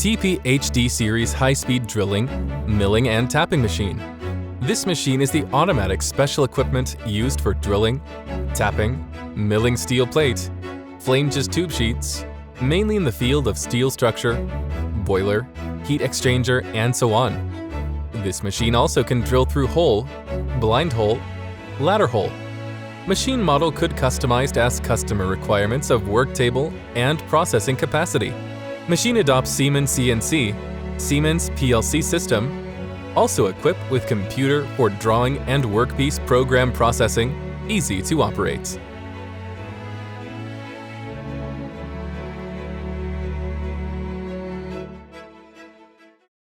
TP-HD Series high-speed drilling, milling, and tapping machine. This machine is the automatic special equipment used for drilling, tapping, milling steel plate, flanges tube sheets, mainly in the field of steel structure, boiler, heat exchanger, and so on. This machine also can drill through hole, blind hole, ladder hole. Machine model could customized as customer requirements of work table and processing capacity. Machine adopts Siemens CNC, Siemens PLC system, also equipped with computer for drawing and workpiece program processing, easy to operate.